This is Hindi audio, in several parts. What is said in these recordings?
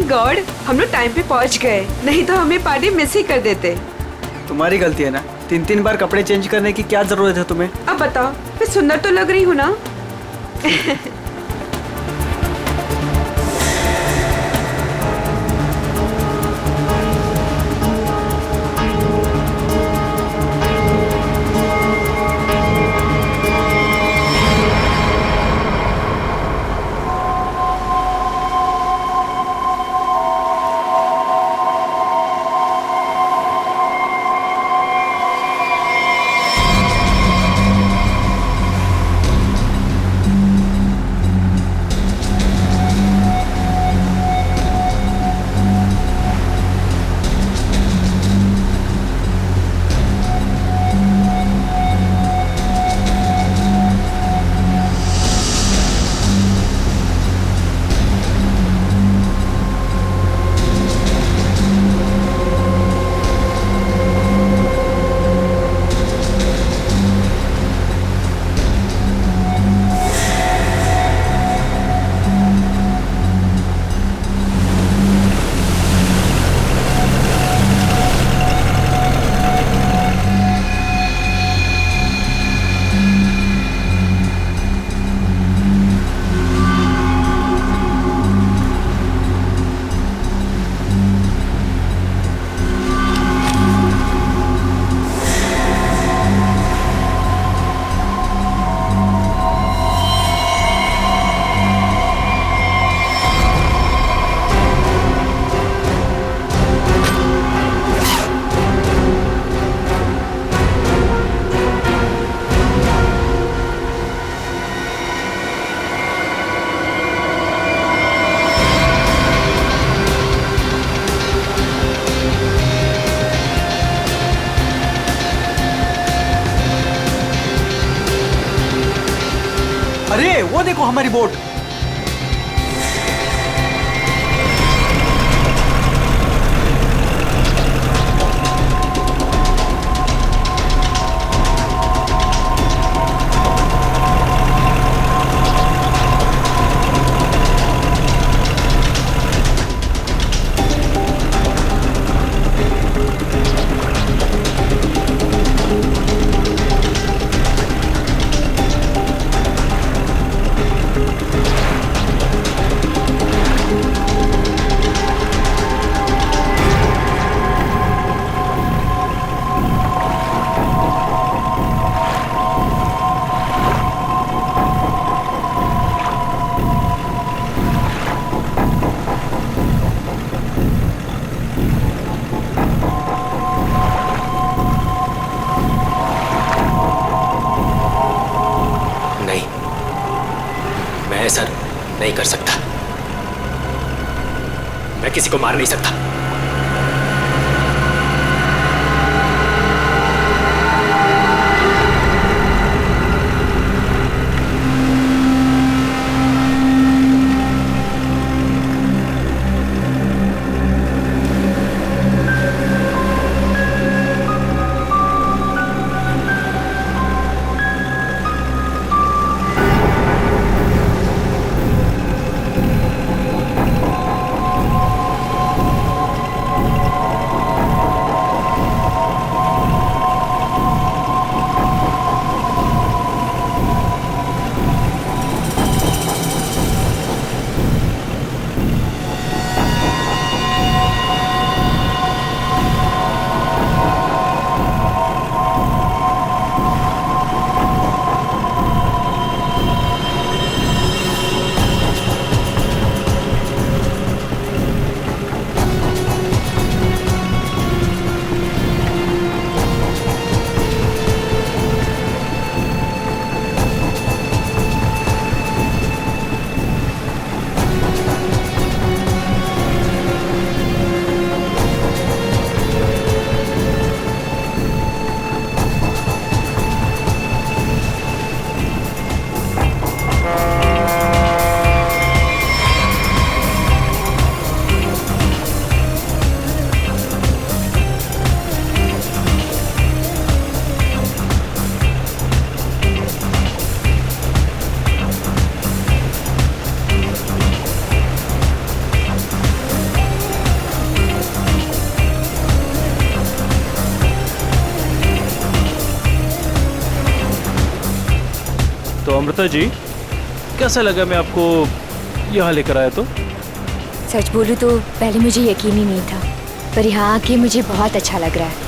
थैंक गॉड हम लोग टाइम पे पहुंच गए, नहीं तो हमें पार्टी मिस ही कर देते। तुम्हारी गलती है ना, 3-3 बार कपड़े चेंज करने की क्या जरूरत है तुम्हें? अब बताओ, मैं सुंदर तो लग रही हूँ ना? अरे वो देखो हमारी बोट। ऐसा नहीं कर सकता, मैं किसी को मार नहीं सकता। अमृता जी, कैसा लगा मैं आपको यहाँ लेकर आया तो? सच बोलूं तो पहले मुझे यकीन ही नहीं था, पर यहाँ आके मुझे बहुत अच्छा लग रहा है।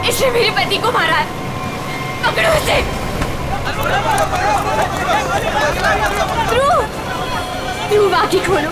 इसने मेरे पति को मारा है, पकड़ो इसे। ध्रुव, आँखें खोलो।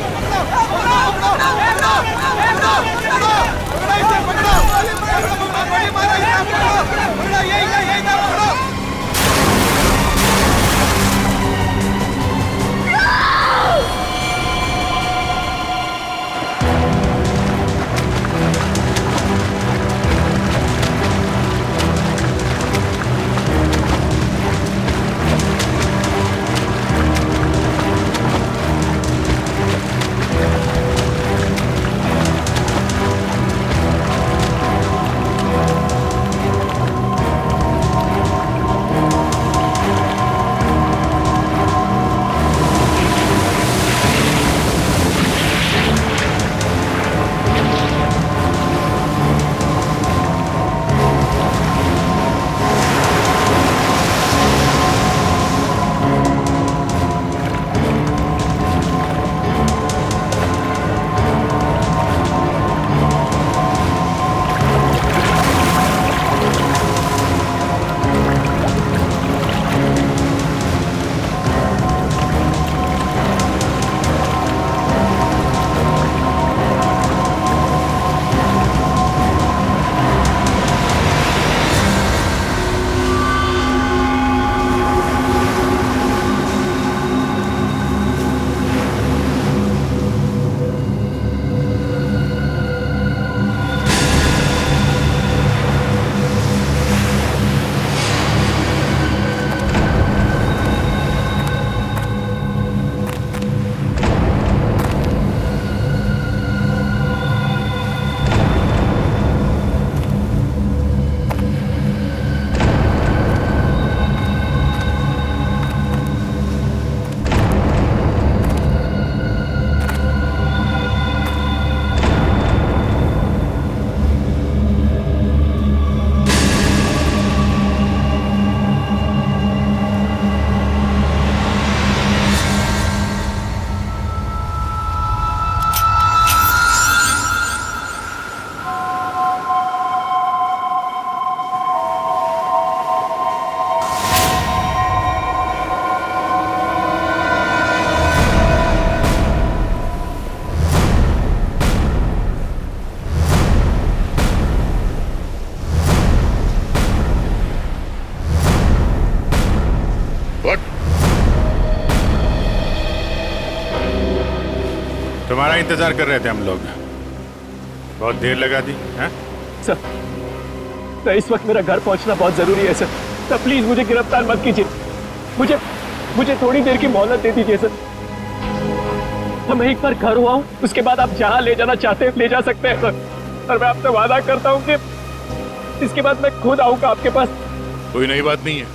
तुम्हारा इंतजार कर रहे थे हम लोग, बहुत देर लगा दी हैं? सर, इस वक्त मेरा घर पहुंचना बहुत जरूरी है सर। सर प्लीज मुझे गिरफ्तार मत कीजिए, मुझे थोड़ी देर की मोहलत दे दीजिए सर। मैं एक बार घर हुआ हूँ, उसके बाद आप जहाँ ले जाना चाहते हैं ले जा सकते हैं सर। और मैं आपसे वादा करता हूँ कि इसके बाद मैं खुद आऊंगा आपके पास। कोई नई बात नहीं है,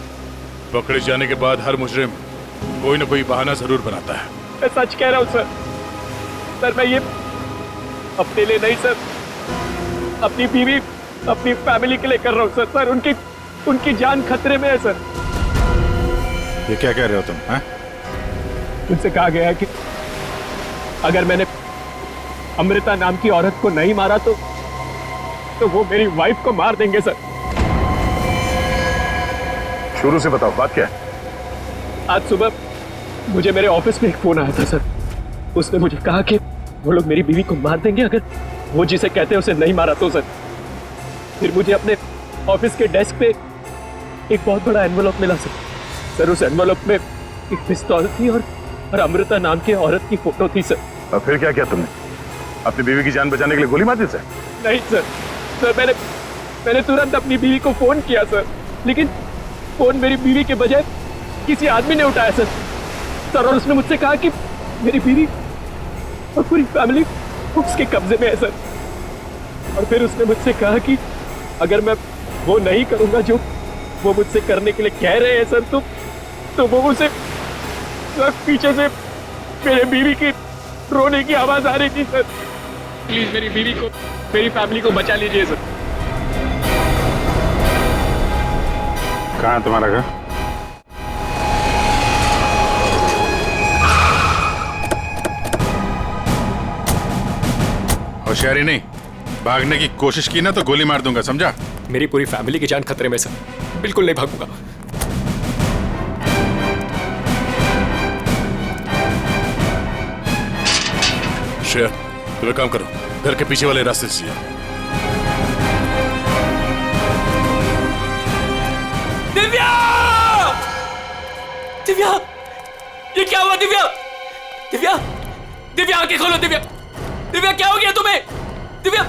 पकड़े जाने के बाद हर मुजरिम कोई ना कोई बहाना जरूर बनाता है। मैं सच कह रहा हूँ सर। सर मैं ये अपने लिए नहीं सर, अपनी बीवी अपनी फैमिली के लिए कर रहा हूँ सर। सर उनकी जान खतरे में है सर। ये क्या कह रहे हो तुम? हैं? उनसे कहा गया है कि अगर मैंने अमृता नाम की औरत को नहीं मारा तो वो मेरी वाइफ को मार देंगे सर। शुरू से बताओ बात क्या है? आज सुबह मुझे मेरे ऑफिस में एक फोन आया था सर। उसने मुझे कहा कि वो लोग मेरी बीवी को मार देंगे अगर वो जिसे कहते हैं उसे नहीं मारा तो सर। फिर मुझे अपने ऑफिस के डेस्क पे एक बहुत बड़ा एनवेलप मिला सर। उस एनवेलप में एक पिस्तौल थी और अमृता नाम की औरत की फोटो थी सर। और फिर क्या किया तुमने? अपनी बीवी की जान बचाने के लिए गोली मार दी सर? नहीं सर मैंने तुरंत अपनी बीवी को फोन किया सर, लेकिन फोन मेरी बीवी के बजाय किसी आदमी ने उठाया सर। और उसने मुझसे कहा कि मेरी बीवी और पूरी फैमिली उसके कब्जे में है सर। और फिर उसने मुझसे कहा कि अगर मैं वो नहीं करूंगा जो वो मुझसे करने के लिए कह रहे हैं सर, तो वो मुझसे पीछे से मेरे बीवी की रोने की आवाज आ रही थी सर। प्लीज मेरी बीवी को, मेरी फैमिली को बचा लीजिए सर। कहाँ है तुम्हारा घर? होशियारी नहीं, भागने की कोशिश की ना तो गोली मार दूंगा, समझा? मेरी पूरी फैमिली की जान खतरे में सर, बिल्कुल नहीं भागूंगा। शेर, तुम एक काम करो, घर के पीछे वाले रास्ते से जाओ। दिव्या! दिव्या! ये क्या हुआ दिव्या? दिव्या! दिव्या आंखें खोलो दिव्या! दिव्या क्या हो गया तुम्हें? दिव्या!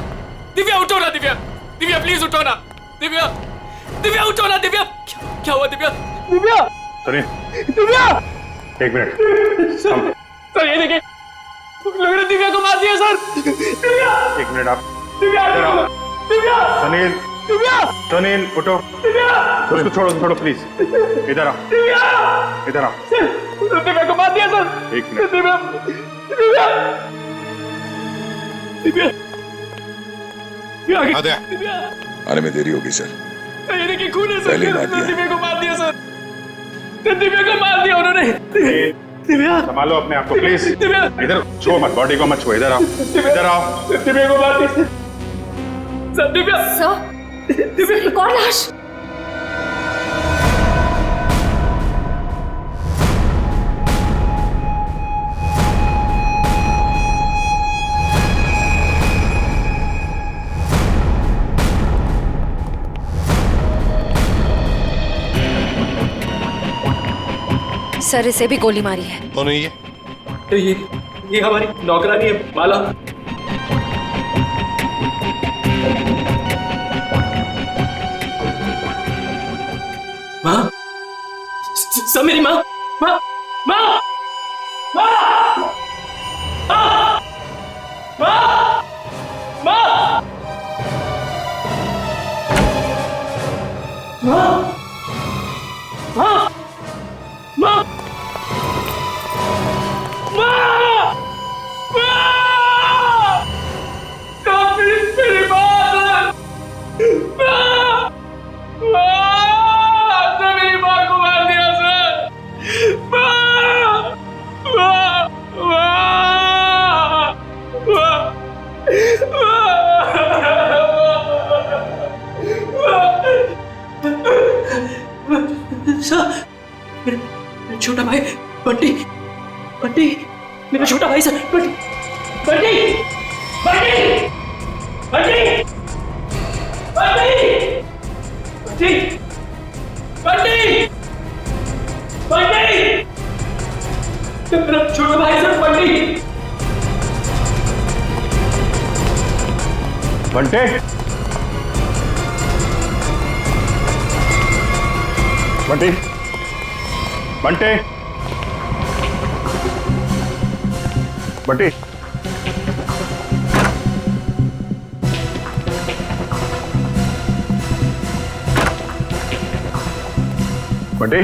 दिव्या उठो ना दिव्या! दिव्या प्लीज उठो ना! दिव्या! दिव्या उठो ना दिव्या! क्या हुआ दिव्या? दिव्या! सुनिए, दिव्या! एक मिनट। सर ये देखिए, लोगों ने दिव्या को मार दिया सर। दिव्या! एक मिनट आप। दिव्या! दिव्या! सुनील, दिव्या! सुनील उठो। उसको छोड़ो प्लीज। इधर आओ। इधर आओ। दिव्या को मार दिया सर। एक मिनट। दिव्या! दिव्या! दिव्या! आद्या। दिव्या! आने में देरी होगी सर। ये देखिए खून है पहले ही सर। मार दिया। दिव्या को मार दिया सर। दिव्या को मार दिया उन्होंने। दिव्या! संभालो अपने आप को प्लीज। दिव्या! इधर छुओ मत, बॉडी को मत छुओ। इधर आओ। इधर आओ। दिव्या को मार दिया सर। दिव्या! सर, एक और लाश। सर, इसे भी गोली मारी है। कौन है ये? तो ये हमारी नौकरानी है माला। माँ, सब मेरी माँ, माँ, माँ, माँ, माँ, माँ, माँ, माँ, माँ, माँ, मेरी बात मेरी माँ को मार दिया सर। मेरा छोटा भाई बंटी, बंटी, मेरा छोटा भाई सर। बंटी, बंटी, बंटी, बंटी, बंटी, बंटी, बंटी, मेरा छोटा भाई सर। बंटी, बंटे, बंटे, बंटे, बंटे, बंटे,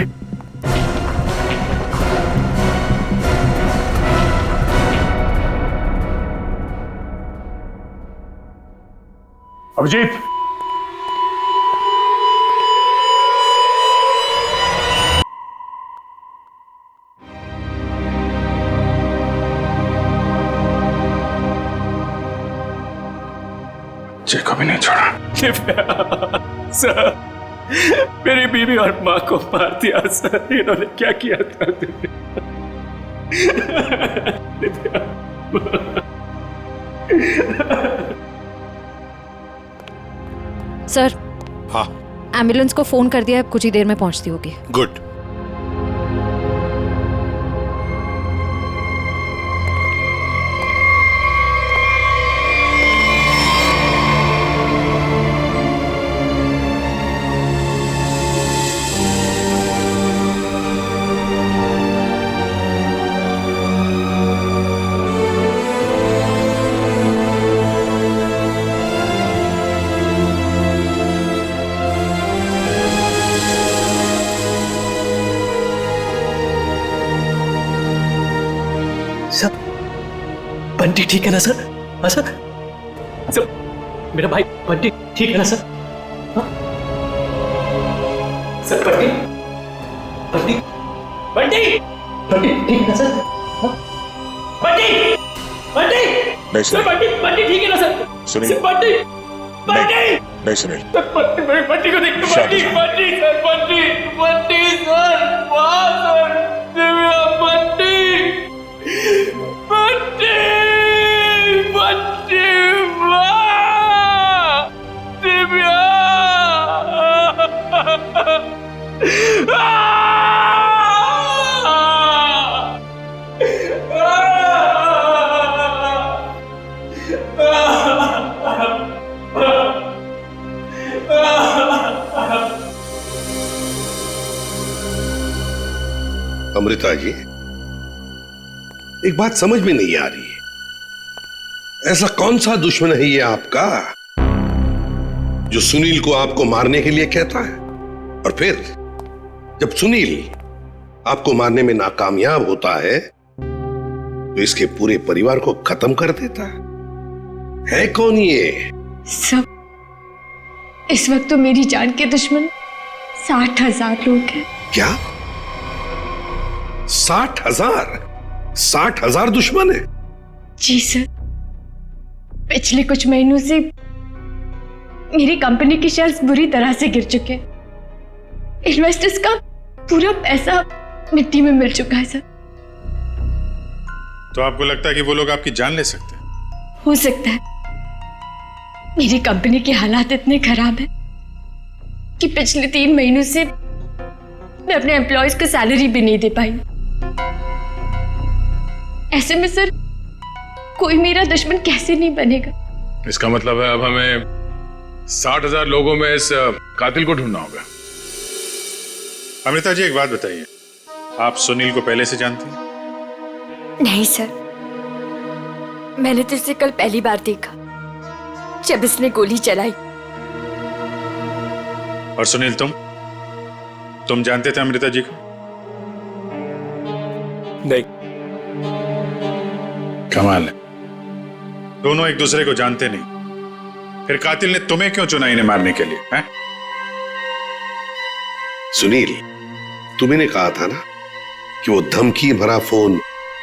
अभिजीत, जय को भी नहीं छोड़ा। सर, मेरी बीवी और माँ को मार दिया सर। इन्होंने क्या किया था? दिव्या। सर, हाँ एम्बुलेंस को फोन कर दिया, कुछ ही देर में पहुंचती होगी। गुड। सर, बंटी ठीक है ना सर? हाँ सर, सर मेरा भाई बंटी ठीक है ना सर? हाँ? सर बंटी बंटी बंटी बंटी ठीक है ना सर? हाँ? बंटी बंटी नहीं सर, बंटी बंटी ठीक है ना सर? सुनील। सर बंटी बंटी नहीं सुनील, बंटी को देखो। शांत बंटी हो। बंटी सर, बंटी बंटी सर, वाह सर, दिव्या बंटी बंटी बंटी, वाह दिव्या। अमृता जी, एक बात समझ में नहीं आ रही है, ऐसा कौन सा दुश्मन है ये आपका जो सुनील को आपको मारने के लिए कहता है, और फिर जब सुनील आपको मारने में नाकामयाब होता है तो इसके पूरे परिवार को खत्म कर देता है कौन ये? सब, इस वक्त तो मेरी जान के दुश्मन 60,000 लोग हैं। क्या 60,000? 60,000 दुश्मन है? जी सर, पिछले कुछ महीनों से मेरी कंपनी के शेयर्स बुरी तरह से गिर चुके हैं। इन्वेस्टर्स का पूरा पैसा मिट्टी में मिल चुका है सर। तो आपको लगता है कि वो लोग आपकी जान ले सकते हैं? हो सकता है। मेरी कंपनी के हालात इतने खराब हैं कि पिछले 3 महीनों से मैं अपने एम्प्लॉयज को सैलरी भी नहीं दे पाई। ऐसे में सर कोई मेरा दुश्मन कैसे नहीं बनेगा? इसका मतलब है अब हमें 60,000 लोगों में इस कातिल को ढूंढना होगा। अमृता जी, एक बात बताइए, आप सुनील को पहले से जानती हैं? नहीं सर, मैंने तो इसे कल पहली बार देखा जब इसने गोली चलाई। और सुनील, तुम जानते थे अमृता जी को? नहीं। कमाल है, दोनों एक दूसरे को जानते नहीं, फिर कातिल ने तुम्हें क्यों चुना इन्हें मारने के लिए? हैं? सुनील, तुम्ही कहा था ना कि वो धमकी भरा फोन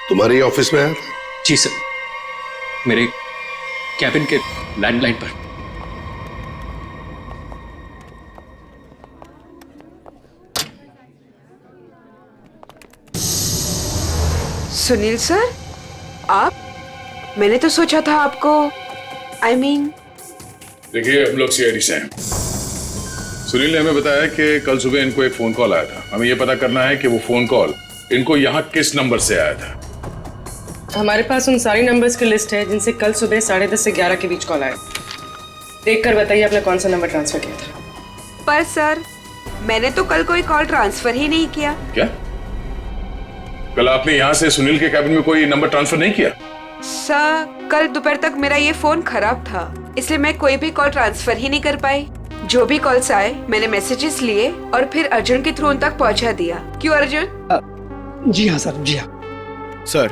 तुम्हारे ऑफिस में आया था? जी सर, मेरे कैबिन के लैंडलाइन पर। सुनील सर, आप? मैंने तो सोचा था आपको देखिए, हम लोग सीआईडी से हैं। सुनील ने हमें बताया कि कल सुबह इनको एक फोन कॉल आया था। हमें यह पता करना है कि वो फोन कॉल इनको यहाँ किस नंबर से आया था। हमारे पास उन सारी नंबर्स की लिस्ट है जिनसे कल सुबह 10:30 से 11 के बीच कॉल आए। देखकर बताइए आपने कौन सा नंबर ट्रांसफर किया था। पर सर, मैंने तो कल कोई कॉल ट्रांसफर ही नहीं किया। क्या? कल आपने यहाँ से सुनील के कैबिन में कोई नंबर ट्रांसफर नहीं किया? सर, कल दोपहर तक मेरा ये फोन खराब था, इसलिए मैं कोई भी कॉल ट्रांसफर ही नहीं कर पाई। जो भी कॉल्स आए मैंने मैसेजेस लिए और फिर अर्जुन के थ्रू उन तक पहुंचा दिया। क्यों अर्जुन? जी हाँ सर, जी हाँ सर।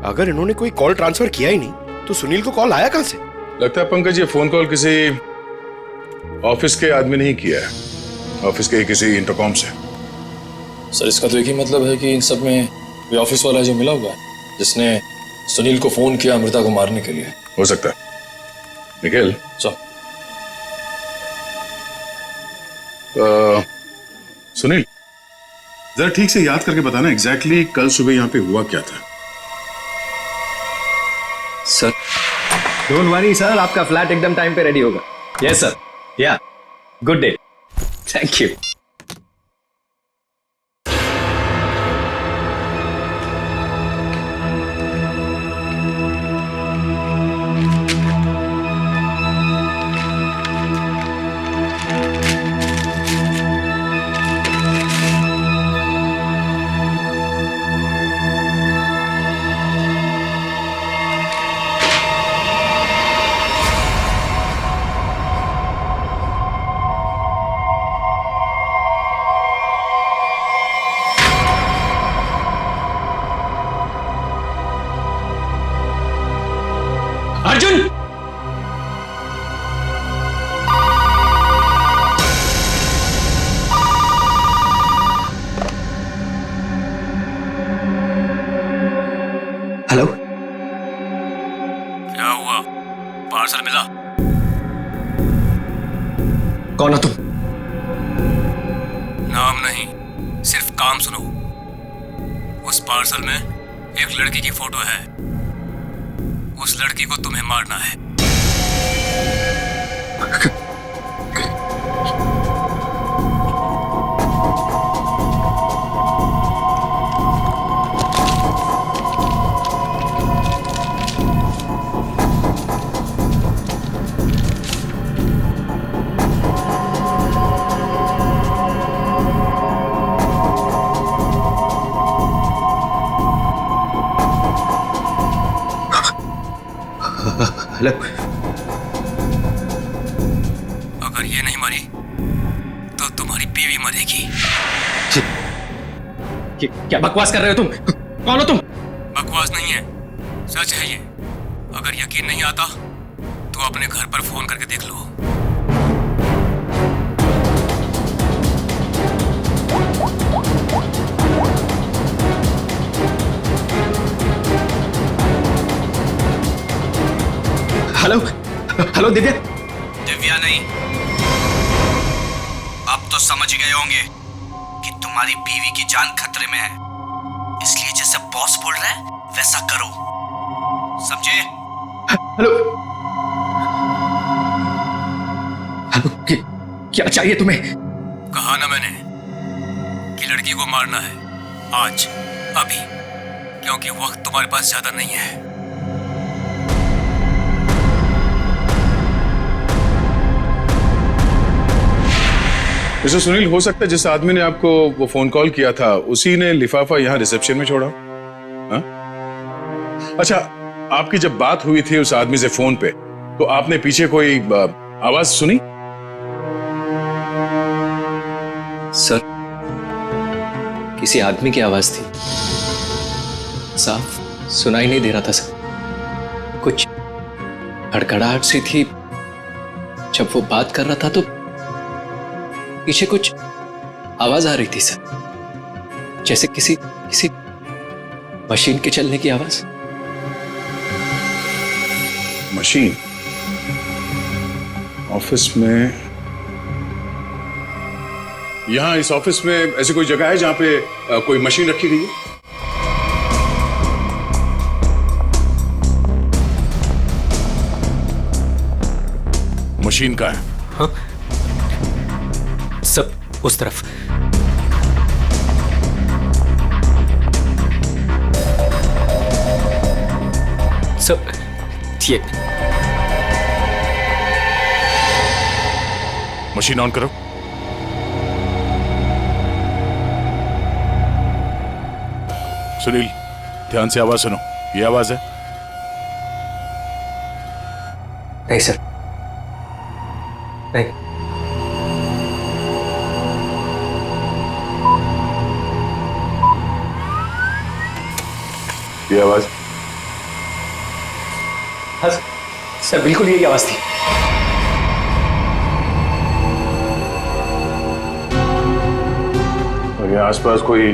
अगर इन्होंने कोई कॉल ट्रांसफर किया ही नहीं तो सुनील को कॉल आया कहां से? लगता है पंकज ये फोन कॉल किसी ऑफिस के आदमी ने ही किया है, ऑफिस के किसी इंटरकॉम से। सर, इसका तो एक ही मतलब है कि इन सब में वो ऑफिस वाला जो मिला हुआ है जिसने सुनील को फोन किया अमृता को मारने के लिए। हो सकता है। निखिल, सर, सुनील, जरा ठीक से याद करके बताना एग्जैक्टली कल सुबह यहाँ पे हुआ क्या था। सर डोंट वरी सर, आपका फ्लैट एकदम टाइम पे रेडी होगा। यस सर, या good day, thank you. Arjun, hello, क्या हुआ? पार्सल मिला? कौन हो तुम? नाम नहीं, सिर्फ काम सुनो। उस पार्सल में एक लड़की की फोटो है। उस लड़की को तुम्हें मारना है। हेलो, अगर ये नहीं मरी तो तुम्हारी बीवी मरेगी। क्या बकवास कर रहे हो तुम? कौन हो तुम? बकवास नहीं है, सच है ये। अगर यकीन नहीं आता तो अपने घर पर फोन करके देख लो। Hello, hello Divya. दिव्या नहीं, अब तो समझ गए होंगे कि तुम्हारी बीवी की जान खतरे में है। इसलिए जैसे बॉस बोल रहा है वैसा करो, समझे? हेलो, हेलो, क्या चाहिए तुम्हें? कहा ना मैंने कि लड़की को मारना है, आज, अभी, क्योंकि वक्त तुम्हारे पास ज्यादा नहीं है। मिस्टर सुनील, हो सकता है जिस आदमी ने आपको वो फोन कॉल किया था उसी ने लिफाफा यहाँ रिसेप्शन में छोड़ा। हा? अच्छा, आपकी जब बात हुई थी उस आदमी से फोन पे तो आपने पीछे कोई आवाज सुनी? सर, किसी आदमी की आवाज थी, साफ सुनाई नहीं दे रहा था सर। कुछ हड़कड़ाहट सी थी। जब वो बात कर रहा था तो पीछे कुछ आवाज आ रही थी सर, जैसे किसी मशीन के चलने की आवाज। मशीन? ऑफिस में? यहां इस ऑफिस में ऐसी कोई जगह है जहां पे कोई मशीन रखी गई है? मशीन का है? हाँ? सब उस तरफ। सब ये मशीन ऑन करो। सुनील, ध्यान से आवाज सुनो। ये आवाज है? नहीं सर, नहीं। ये आवाज? हाँ सर, बिल्कुल यही आवाज थी। और ये आसपास कोई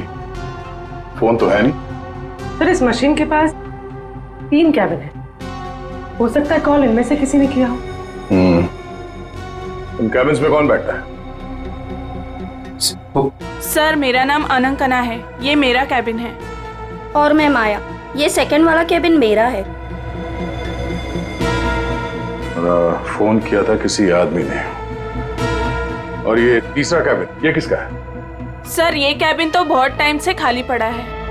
फोन तो है नहीं? सर, इस मशीन के पास 3 कैबिन है। हो सकता है कॉल इनमें से किसी ने किया हो। इन कैबिन्स में कौन बैठता है? सर मेरा नाम अनंकना है, ये मेरा कैबिन है। और मैं माया, ये सेकंड वाला कैबिन मेरा है। फोन किया था किसी आदमी ने। और ये तीसरा कैबिन, ये किसका है? सर ये कैबिन तो बहुत टाइम से खाली पड़ा है।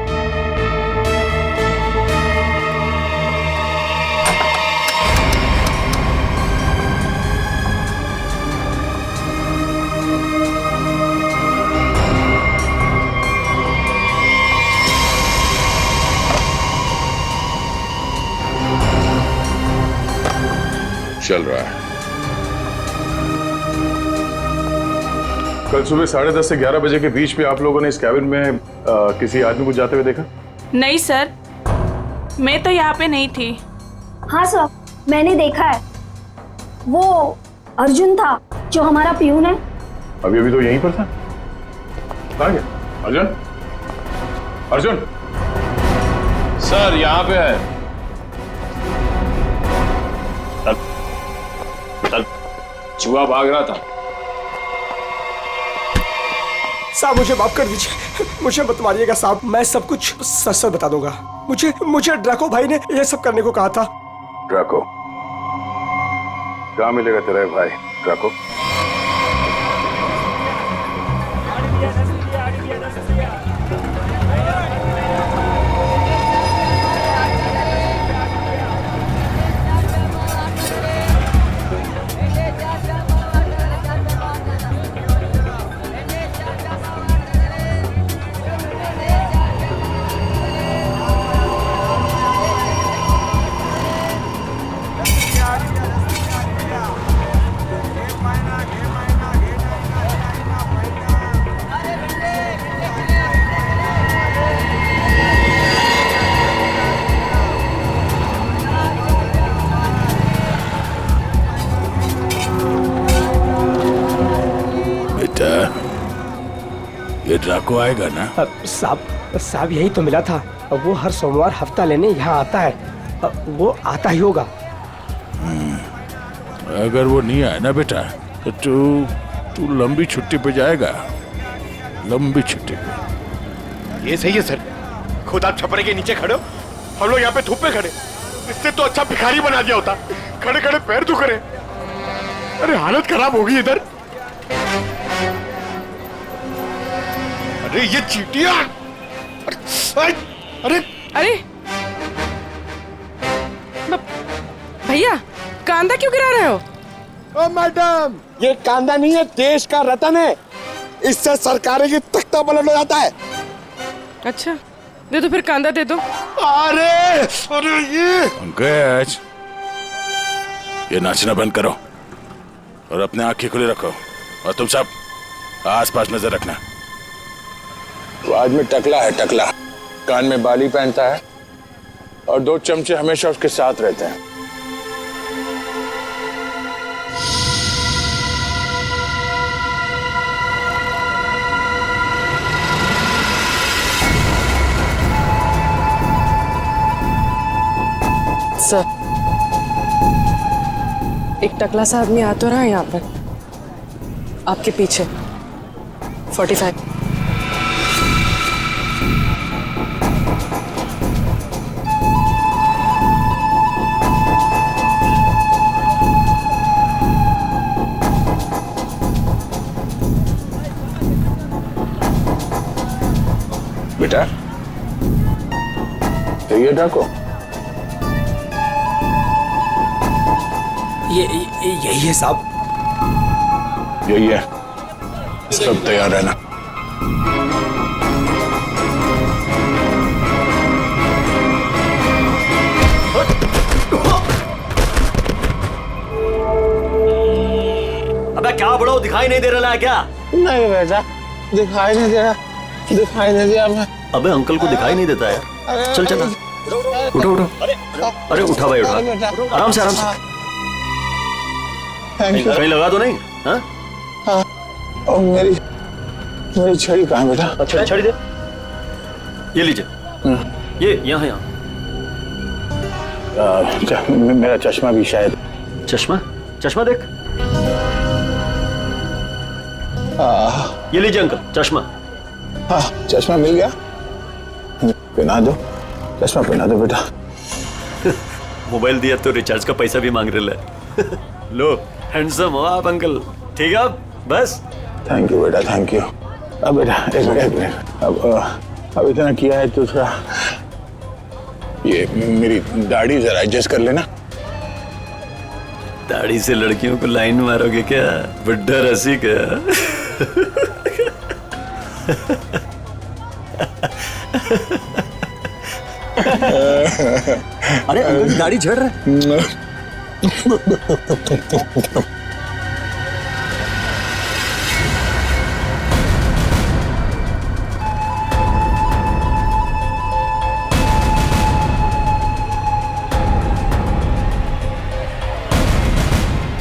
चल रहा है। कल सुबह 10:30 से 11 बजे के बीच में आप लोगों ने इस कैबिन में किसी आदमी को जाते हुए देखा? नहीं सर, मैं तो यहाँ पे नहीं थी। हाँ सर, मैंने देखा है। वो अर्जुन था जो हमारा प्यून है। अभी अभी तो यहीं पर था। कहाँ गया अर्जुन? अर्जुन सर यहाँ पे है। चूहा भाग रहा था। साहब मुझे माफ कर दीजिए, मुझे मत मारिएगा साहब, मैं सब कुछ सच सच बता दूंगा। मुझे ड्रैको भाई ने ये सब करने को कहा था। ड्रैको? कहाँ मिलेगा तेरा भाई ड्रैको? ये ड्रैको आएगा ना? साहब यही तो मिला था। वो हर सोमवार हफ्ता लेने यहाँ आता है। वो आता ही होगा। अगर वो नहीं आया ना बेटा तो तू लंबी छुट्टी पे जाएगा। लंबी छुट्टी पे। ये सही है सर। खुद आप छपरे के नीचे खड़े हो, हम लोग यहाँ पे धूप में खड़े। इससे तो अच्छा भिखारी बना दिया होता। खड़े खड़े पैर दुख रहे। अरे हालत खराब होगी इधर। अरे ये चींटियां! अरे भैया कांदा क्यों गिरा रहे हो? ओ मैडम, ये कांदा नहीं है, देश का रतन है। इससे सरकारें की तख्ता पलट हो जाता है। अच्छा दे दो फिर, कांदा दे दो। अरे ये पंकज, ये नाचना बंद करो और अपने आंखें खुली रखो। और तुम सब आसपास नजर रखना। वो आदमी टकला है, टकला। कान में बाली पहनता है और 2 चमचे हमेशा उसके साथ रहते हैं। सर एक टकला सा आदमी आ तो रहा है यहाँ पर, आपके पीछे। 45। बेटा तो ये डाको यही है साहब। यही है, सब तैयार रहना। अबे क्या बड़ो, दिखाई नहीं दे रहा है क्या? नहीं बेटा, दिखाई नहीं दे रहा, दिखाई नहीं दिया मैं। अबे अंकल को दिखाई नहीं देता यार। चल चल उठो उठो। अरे उठा भाई उठा, आराम से आराम से। कहीं लगा तो नहीं? हाँ? और मेरी छड़ी कहाँ बेटा? अच्छा छड़ी दे, ये लीजिए। ये यहाँ यहाँ। मेरा चश्मा भी शायद। चश्मा? चश्मा देख। ये लीजिए अंकल चश्मा। हाँ चश्मा मिल गया, पहना दो, चश्मा पहना दो बेटा। मोबाइल दिया तो रिचार्ज का पैसा भी मांग रहे है। लो हैंडसम हो आप अंकल। ठीक है बस। थैंक यू बेटा, थैंक यू। अब बेटा एक मिनट, अब इतना किया है तो थोड़ा ये मेरी दाढ़ी जरा एडजस्ट कर लेना। दाढ़ी से लड़कियों को लाइन मारोगे क्या? बुड्ढा रसी क्या? अरे अंकल दाढ़ी झड़ रहा है।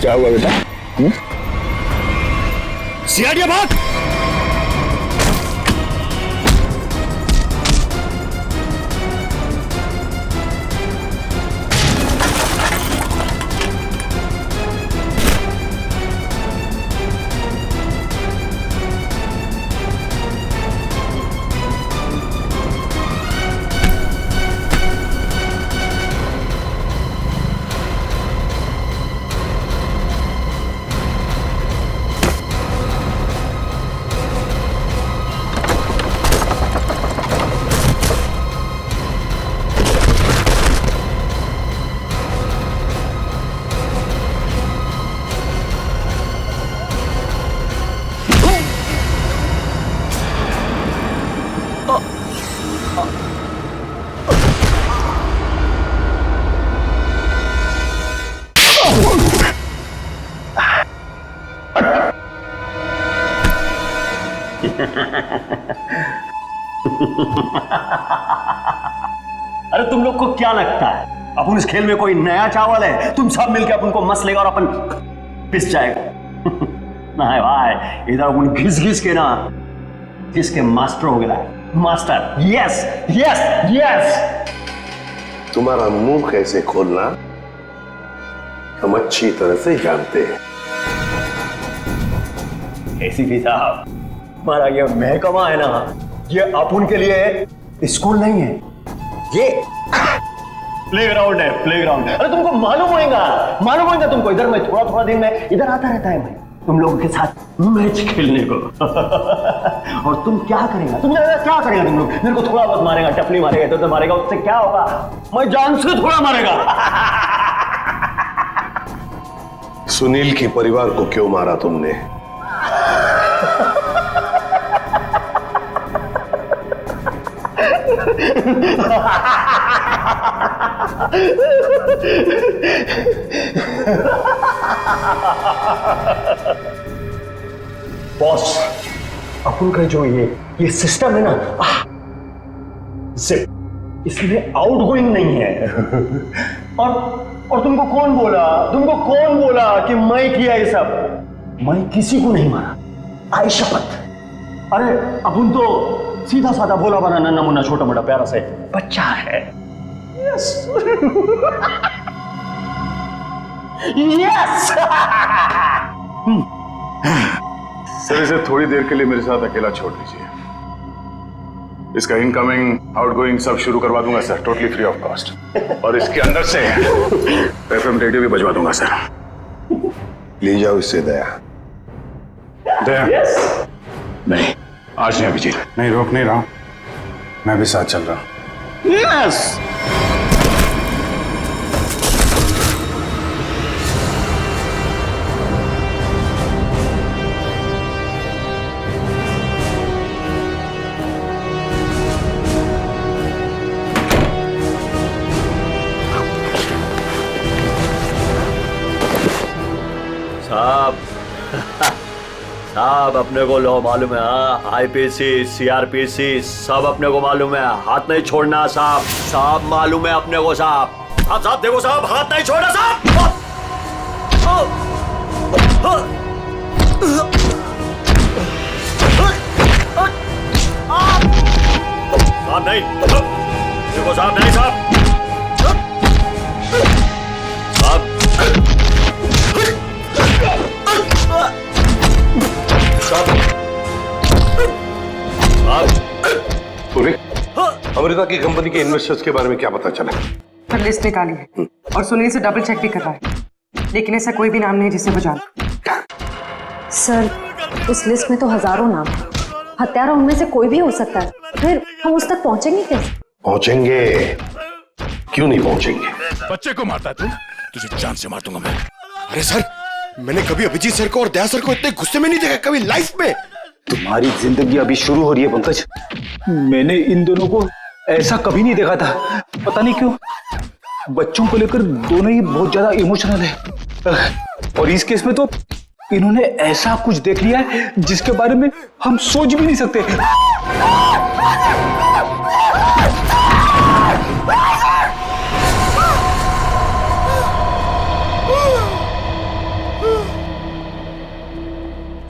क्या हुआ बेटा? सियाड़िया भाग। अरे तुम लोग को क्या लगता है अपन इस खेल में कोई नया चावल है? तुम सब मिलकर अपन को मस लेगा और अपन पिस जाएगा। नहीं भाई, इधर अपन घिस घिस के ना जिसके मास्टर हो गया मास्टर। Yes yes yes. तुम्हारा मुंह कैसे खोलना हम अच्छी तरह से जानते हैं। एसीपी साहब, हमारा ये महकमा है ना, ये अपन के लिए स्कूल नहीं है, ये प्लेग्राउंड है, प्लेग्राउंड। अरे तुमको मालूम होगा तुमको। इधर मैं थोड़ा थोड़ा दिन में इधर आता रहता है मैं तुम लोगों के साथ मैच खेलने को। और तुम क्या करेगा? तुम क्या करेगा? तुम लोग मेरे को थोड़ा बहुत मारेगा, टपली मारेगा, इधर मारेगा, उससे क्या होगा? मैं जान से थोड़ा मारेगा। सुनील के परिवार को क्यों मारा तुमने? बॉस, अपन का जो ये सिस्टम है ना, इसमें आउटगोइंग नहीं है। और तुमको कौन बोला कि मैं किया ये सब? मैं किसी को नहीं मारा, आई शपथ। अरे अपन तो सीधा साधा भोला बना नन्ना मुन्ना छोटा मोटा प्यारा से बच्चा है। Yes yes. सर इसे थोड़ी देर के लिए मेरे साथ अकेला छोड़ दीजिए। इसका इनकमिंग आउटगोइंग सब शुरू करवा दूंगा sir, totally free of cost. और इसके अंदर से एफएम रेडियो भी बजवा दूंगा सर। ले जाओ इससे दया। दया नहीं, आज नहीं अभिजीत, नहीं रोक नहीं रहा हूं, मैं भी साथ चल रहा हूं। यस। साहब अपने को लो मालूम है, आईपीसी सीआरपीसी सब अपने को मालूम है, हाथ नहीं छोड़ना साहब। साहब मालूम है अपने को साहब। साहब देखो साहब, हाथ नहीं छोड़ना साहब। साहब नहीं देखो साहब, नहीं साहब। साहब अमृता की कंपनी के इन्वेस्टर्स के बारे में क्या पता चला? पर लिस्ट निकाली है और सुनील से डबल चेक भी कर रहा है, लेकिन ऐसा कोई भी नाम नहीं जिसे वो जानता। सर, उस लिस्ट में तो हजारों नाम हैं। हत्यारा उनमें से कोई भी हो सकता है। फिर हम उस तक पहुंचेंगे कैसे? पहुंचेंगे, क्यों नहीं पहुंचेंगे? बच्चे को मारता तू, तुझे जान से मार दूंगा मैं। अरे सर, मैंने कभी अभिजीत सर को और दया सर को इतने गुस्से में नहीं देखा कभी लाइफ में। तुम्हारी जिंदगी अभी शुरू हो रही है पंकज। मैंने इन दोनों को ऐसा कभी नहीं देखा था। पता नहीं क्यों बच्चों को लेकर दोनों ही बहुत ज्यादा इमोशनल है, और इस केस में तो इन्होंने ऐसा कुछ देख लिया है जिसके बारे में हम सोच भी नहीं सकते।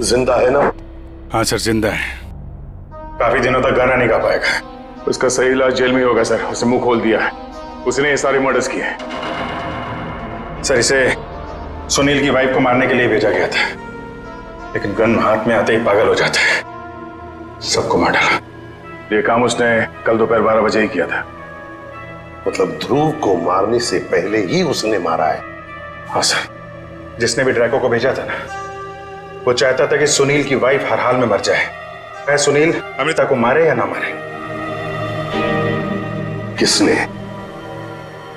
जिंदा है ना? हाँ सर, जिंदा है। काफी दिनों तक गाना नहीं गा पाएगा। उसका सही इलाज जेल में ही होगा सर। उसे मुंह खोल दिया है, उसने ये सारे मर्डर्स किए हैं सर। इसे सुनील की वाइफ को मारने के लिए भेजा गया था, लेकिन गन हाथ में आते ही पागल हो जाता है, सबको मार डाला। ये काम उसने कल दोपहर 12 बजे ही किया था। मतलब ध्रुव को मारने से पहले ही उसने मारा है? हाँ सर, जिसने भी ड्रैको को भेजा था ना, वो चाहता था कि सुनील की वाइफ हर हाल में मर जाए, चाहे सुनील अमृता को मारे या ना मारे।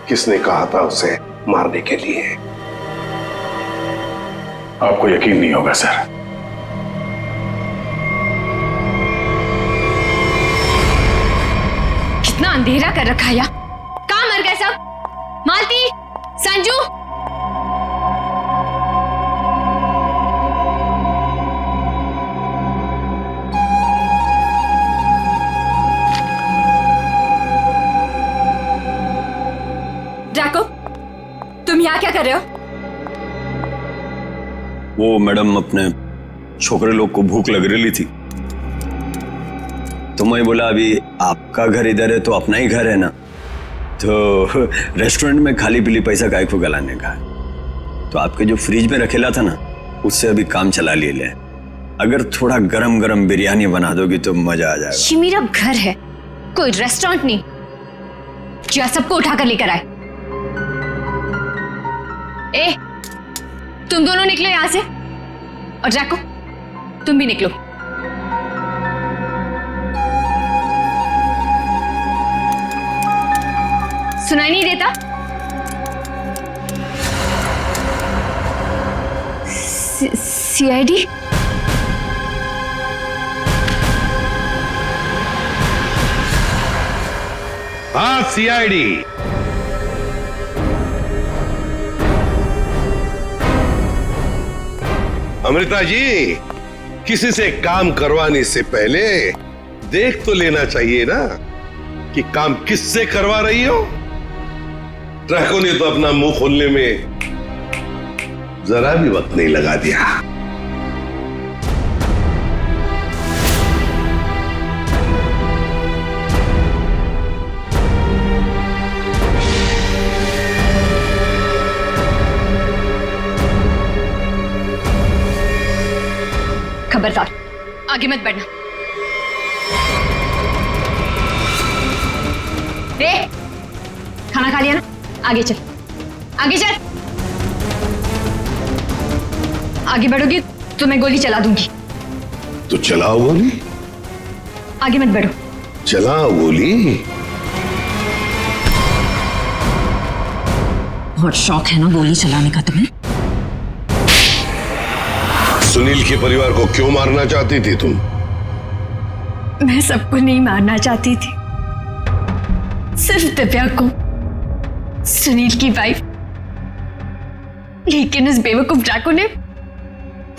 किसने कहा था उसे मारने के लिए? आपको यकीन नहीं होगा सर। कितना अंधेरा कर रखा है। कहाँ मर गए सब? मालती, संजू, ड्रैको, तुम यहाँ क्या कर रहे हो? वो मैडम, अपने छोकरे लोग को भूख लग रही थी, तो मैं बोला अभी आपका घर इधर है तो अपना ही घर है ना, तो रेस्टोरेंट में खाली पीली पैसा काय को गलाने का, तो आपके जो फ्रिज में रखेला था ना, उससे अभी काम चला ले। अगर थोड़ा गरम गरम बिरयानी बना दोगी तो मजा आ जाएगा। ये मेरा घर है, कोई रेस्टोरेंट नहीं जो सबको उठा कर लेकर आए। ए, तुम दोनों निकलो यहां से, और ड्रैको तुम भी निकलो। सुनाई नहीं देता? सीआईडी? हाँ, सीआईडी। अमृता जी, किसी से काम करवाने से पहले देख तो लेना चाहिए ना कि काम किससे करवा रही हो। ड्रैको ने तो अपना मुंह खोलने में जरा भी वक्त नहीं लगा दिया। खबरदार, आगे मत बढ़ना। खाना खा लिया ना? आगे चल, आगे चल। आगे बढ़ोगी तो मैं गोली चला दूंगी। तो चलाओ गोली। आगे मत बढ़ो। चलाओ गोली। बहुत शौक है ना गोली चलाने का तुम्हें? सुनील के परिवार को क्यों मारना चाहती थी तुम? मैं सबको नहीं मारना चाहती थी, सिर्फ दिव्या को, सुनील की वाइफ। लेकिन इस बेवकूफ ड्रैको ने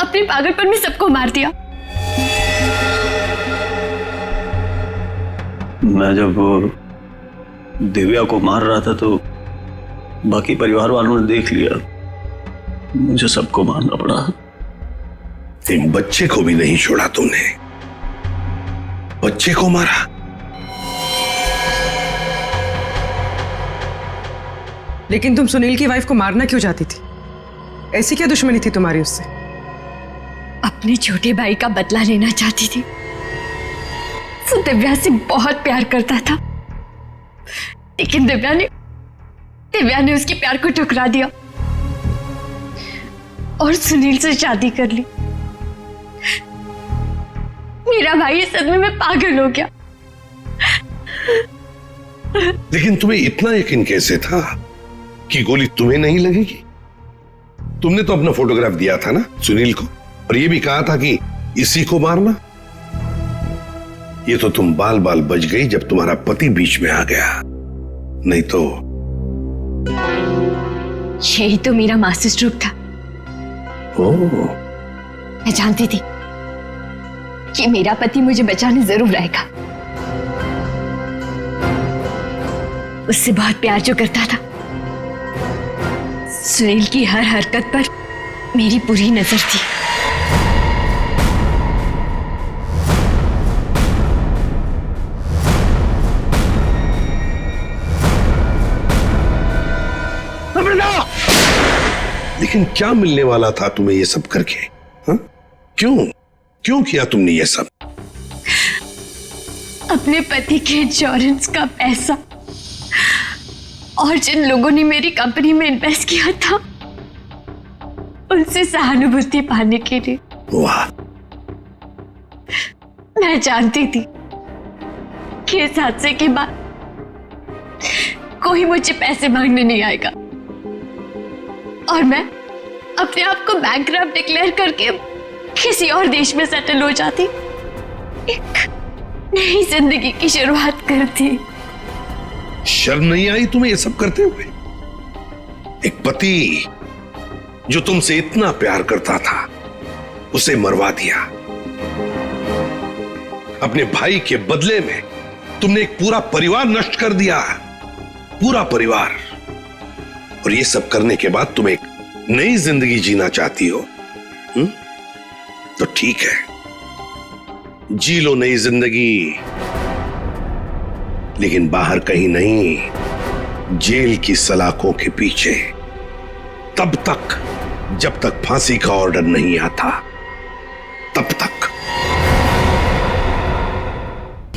अपने पागलपन में सबको मार दिया। मैं जब दिव्या को मार रहा था तो बाकी परिवार वालों ने देख लिया, मुझे सबको मारना पड़ा। एक बच्चे को भी नहीं छोड़ा तूने, बच्चे को मारा। लेकिन तुम सुनील की वाइफ को मारना क्यों चाहती थी? ऐसी क्या दुश्मनी थी तुम्हारी उससे? अपने छोटे भाई का बदला लेना चाहती थी। वो दिव्या से बहुत प्यार करता था, लेकिन दिव्या ने उसके प्यार को ठुकरा दिया और सुनील से शादी कर ली। मेरा भाई इस सदमे में पागल हो गया। लेकिन तुम्हें इतना यकीन कैसे था कि गोली तुम्हें नहीं लगेगी? तुमने तो अपना फोटोग्राफ दिया था ना सुनील को, और ये भी कहा था कि इसी को मारना। ये तो तुम बाल बाल बच गई जब तुम्हारा पति बीच में आ गया, नहीं तो। यही तो मेरा मास्टर स्ट्रोक था। मैं जानती थी कि मेरा पति मुझे बचाने जरूर आएगा। उससे बहुत प्यार जो करता था, सुनील की हर हरकत पर मेरी पूरी नजर थी। लेकिन क्या मिलने वाला था तुम्हें ये सब करके? हा? क्यों किया तुमने ये सब? अपने पति के इंश्योरेंस का पैसा और जिन लोगों ने मेरी कंपनी में इन्वेस्ट किया था, उनसे सहानुभूति पाने के लिए। वाह! मैं जानती थी कि इस हादसे के बाद कोई मुझे पैसे मांगने नहीं आएगा और मैं अपने आप को बैंकरप्ट डिक्लेयर करके किसी और देश में सेटल हो जाती, एक नई जिंदगी की शुरुआत करती। शर्म नहीं आई तुम्हें ये सब करते हुए? एक पति जो तुमसे इतना प्यार करता था, उसे मरवा दिया। अपने भाई के बदले में तुमने एक पूरा परिवार नष्ट कर दिया, पूरा परिवार। और ये सब करने के बाद तुम एक नई जिंदगी जीना चाहती हो? तो ठीक है, जी लो नई जिंदगी, लेकिन बाहर कहीं नहीं, जेल की सलाखों के पीछे, तब तक जब तक फांसी का ऑर्डर नहीं आता।